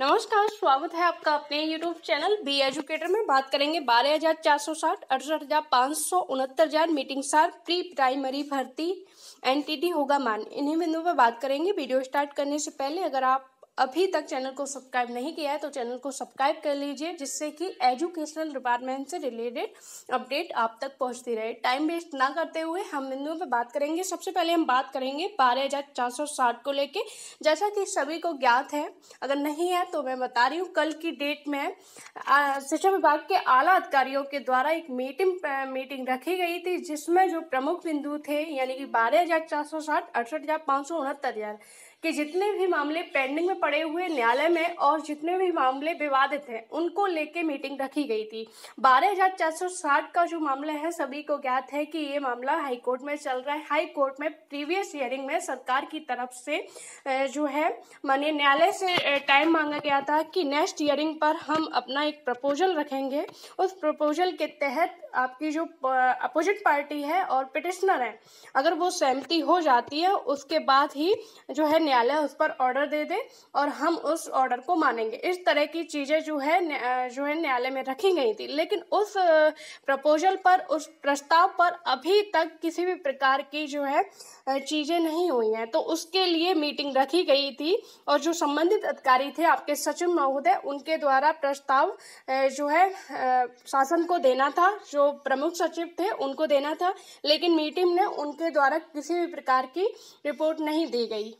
नमस्कार, स्वागत है आपका अपने YouTube चैनल बी एजुकेटर में। बात करेंगे 12,460, 68,500, 69,000 मीटिंग सार प्री प्राइमरी भर्ती एनटीटी होगा मान। इन्हीं बिंदुओं पर बात करेंगे। वीडियो स्टार्ट करने से पहले अगर आप अभी तक चैनल को सब्सक्राइब नहीं किया है तो चैनल को सब्सक्राइब कर लीजिए, जिससे कि एजुकेशनल डिपार्टमेंट से रिलेटेड अपडेट आप तक पहुंचती रहे। टाइम वेस्ट ना करते हुए हम बिंदुओं पर बात करेंगे। सबसे पहले हम बात करेंगे 12,460 को लेके। जैसा कि सभी को ज्ञात है, अगर नहीं है तो मैं बता रही हूँ, कल की डेट में शिक्षा विभाग के आला अधिकारियों के द्वारा एक मीटिंग रखी गई थी, जिसमें जो प्रमुख बिंदु थे यानी कि 12,460, 68,500, 69,000 कि जितने भी मामले पेंडिंग में पड़े हुए न्यायालय में और जितने भी मामले विवादित हैं उनको लेके मीटिंग रखी गई थी। 12,460 का जो मामला है, सभी को ज्ञात है कि ये मामला हाई कोर्ट में चल रहा है। हाई कोर्ट में प्रीवियस हियरिंग में सरकार की तरफ से जो है माननीय न्यायालय से टाइम मांगा गया था कि नेक्स्ट हियरिंग पर हम अपना एक प्रपोजल रखेंगे। उस प्रपोजल के तहत आपकी जो अपोजिट पार्टी है और पिटिशनर है, अगर वो सहमति हो जाती है, उसके बाद ही जो है न्यायालय उस पर ऑर्डर दे दे और हम उस ऑर्डर को मानेंगे। इस तरह की चीज़ें जो है न्यायालय में रखी गई थी। लेकिन उस प्रपोजल पर, उस प्रस्ताव पर अभी तक किसी भी प्रकार की जो है चीज़ें नहीं हुई हैं, तो उसके लिए मीटिंग रखी गई थी और जो संबंधित अधिकारी थे आपके सचिव महोदय, उनके द्वारा प्रस्ताव जो है शासन को देना था, जो प्रमुख सचिव थे उनको देना था। लेकिन मीटिंग में उनके द्वारा किसी भी प्रकार की रिपोर्ट नहीं दी गई,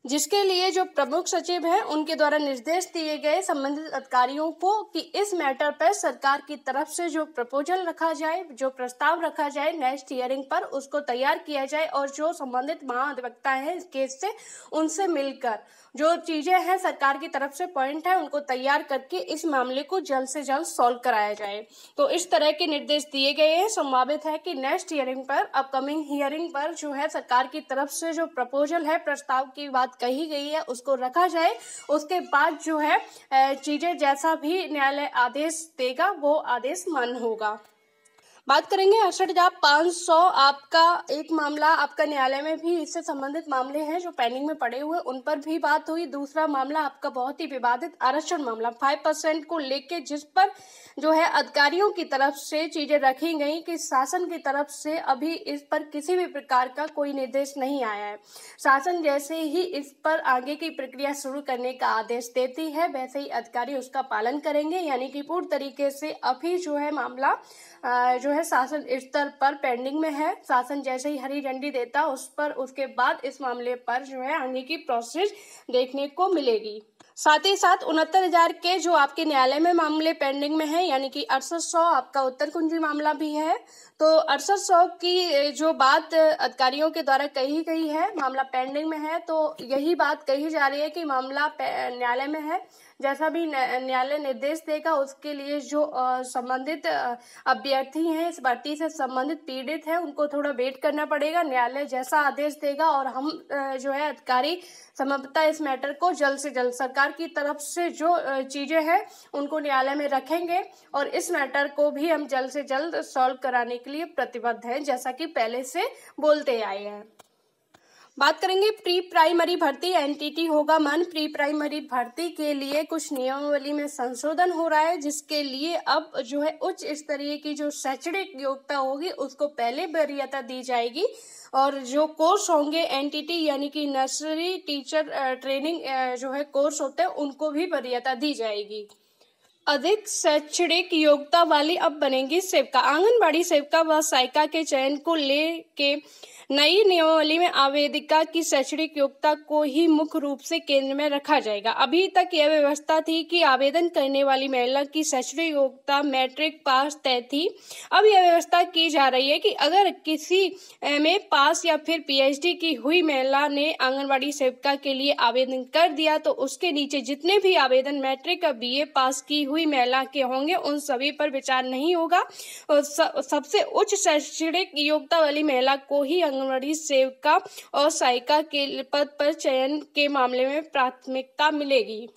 जिसके लिए जो प्रमुख सचिव हैं उनके द्वारा निर्देश दिए गए संबंधित अधिकारियों को कि इस मैटर पर सरकार की तरफ से जो प्रपोजल रखा जाए, जो प्रस्ताव रखा जाए नेक्स्ट हियरिंग पर, उसको तैयार किया जाए और जो संबंधित महाधिवक्ता हैं इस केस से, उनसे मिलकर जो चीज़ें हैं सरकार की तरफ से पॉइंट है उनको तैयार करके इस मामले को जल्द से जल्द सॉल्व कराया जाए। तो इस तरह के निर्देश दिए गए हैं। संभावित है कि नेक्स्ट हियरिंग पर, अपकमिंग हियरिंग पर जो है सरकार की तरफ से जो प्रपोजल है, प्रस्ताव की बात कही गई है, उसको रखा जाए। उसके बाद जो है चीज़ें जैसा भी न्यायालय आदेश देगा वो आदेश मान्य होगा। बात करेंगे 68,500। आपका एक मामला आपका न्यायालय में भी इससे संबंधित मामले हैं जो पेंडिंग में पड़े हुए, उन पर भी बात हुई। दूसरा मामला आपका बहुत ही विवादित आरक्षण मामला 5% को लेके, जिस पर जो है अधिकारियों की तरफ से चीजें रखी गई कि शासन की तरफ से अभी इस पर किसी भी प्रकार का कोई निर्देश नहीं आया है। शासन जैसे ही इस पर आगे की प्रक्रिया शुरू करने का आदेश देती है, वैसे ही अधिकारी उसका पालन करेंगे। यानी कि पूर्ण तरीके से अभी जो है मामला जो है शासन स्तर पर पेंडिंग में है। शासन जैसे ही हरी झंडी देता उस पर, उसके बाद इस मामले पर जो है आगे की प्रोसेस देखने को मिलेगी। साथ ही साथ 69,000 के जो आपके न्यायालय में मामले पेंडिंग में है, यानी कि 6800 आपका उत्तर कुंजी मामला भी है। तो 6800 की जो बात अधिकारियों के द्वारा कही गई है, मामला पेंडिंग में है, तो यही बात कही जा रही है कि मामला न्यायालय में है। जैसा भी न्यायालय निर्देश देगा उसके लिए जो संबंधित अभ्यर्थी हैं, इस भर्ती से संबंधित पीड़ित हैं, उनको थोड़ा वेट करना पड़ेगा। न्यायालय जैसा आदेश देगा और हम जो है अधिकारी संभवतः इस मैटर को जल्द से जल्द सरकार की तरफ से जो चीज़ें हैं उनको न्यायालय में रखेंगे और इस मैटर को भी हम जल्द से जल्द सॉल्व कराने के लिए प्रतिबद्ध हैं, जैसा कि पहले से बोलते आए हैं। बात करेंगे प्री प्राइमरी भर्ती एनटीटी होगा मान। प्री प्राइमरी भर्ती के लिए कुछ नियमावली में संशोधन हो रहा है, जिसके लिए अब जो है उच्च स्तरीय की जो शैक्षणिक योग्यता होगी उसको पहले वरीयता दी जाएगी और जो कोर्स होंगे एनटीटी यानी कि नर्सरी टीचर ट्रेनिंग जो है कोर्स होते हैं उनको भी वरीयता दी जाएगी। अधिक शैक्षणिक योग्यता वाली अब बनेगी सेविका। आंगनबाड़ी सेविका व सहायिका के चयन को लेके नई नियमावली में आवेदिका की शैक्षणिक योग्यता को ही मुख्य रूप से केंद्र में रखा जाएगा। अभी तक यह व्यवस्था थी कि आवेदन करने वाली महिला की शैक्षणिक योग्यता मैट्रिक पास तय थी। अब यह व्यवस्था की जा रही है कि अगर किसी एमए पास या फिर पीएचडी की हुई महिला ने आंगनबाड़ी सेविका के लिए आवेदन कर दिया तो उसके नीचे जितने भी आवेदन मैट्रिक या बीए पास की हुई महिला के होंगे उन सभी पर विचार नहीं होगा और सबसे उच्च शैक्षणिक योग्यता वाली महिला को ही आंगनबाड़ी सेविका और सहायिका के पद पर चयन के मामले में प्राथमिकता मिलेगी।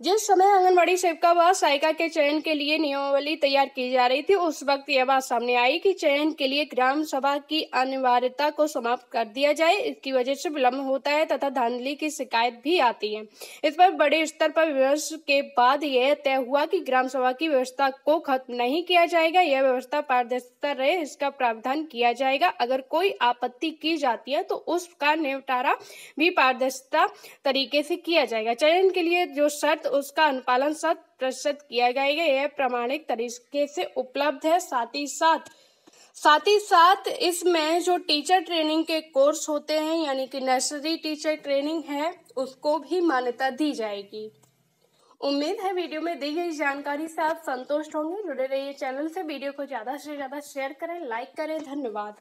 जिस समय आंगनबाड़ी सेविका व सहायिका के चयन के लिए नियमावली तैयार की जा रही थी, उस वक्त यह बात सामने आई कि चयन के लिए ग्राम सभा की अनिवार्यता को समाप्त कर दिया जाए। इसकी वजह से विलंब होता है तथा धांधली की शिकायत भी आती है। इस पर बड़े स्तर पर विमर्श के बाद यह तय हुआ कि ग्राम सभा की व्यवस्था को खत्म नहीं किया जाएगा। यह व्यवस्था पारदर्शिता रहे, इसका प्रावधान किया जाएगा। अगर कोई आपत्ति की जाती है तो उसका निपटारा भी पारदर्शिता तरीके से किया जाएगा। चयन के लिए जो शर्त उसका अनुपालन 100% किया जाएगा। यह प्रामाणिक तरीके से उपलब्ध है। साथ ही साथ इसमें जो टीचर ट्रेनिंग के कोर्स होते हैं, यानी कि नर्सरी टीचर ट्रेनिंग है, उसको भी मान्यता दी जाएगी। उम्मीद है वीडियो में दी गई जानकारी से आप संतुष्ट होंगे। जुड़े रहिए चैनल से। वीडियो को ज़्यादा से ज़्यादा शेयर करें, लाइक करें। धन्यवाद।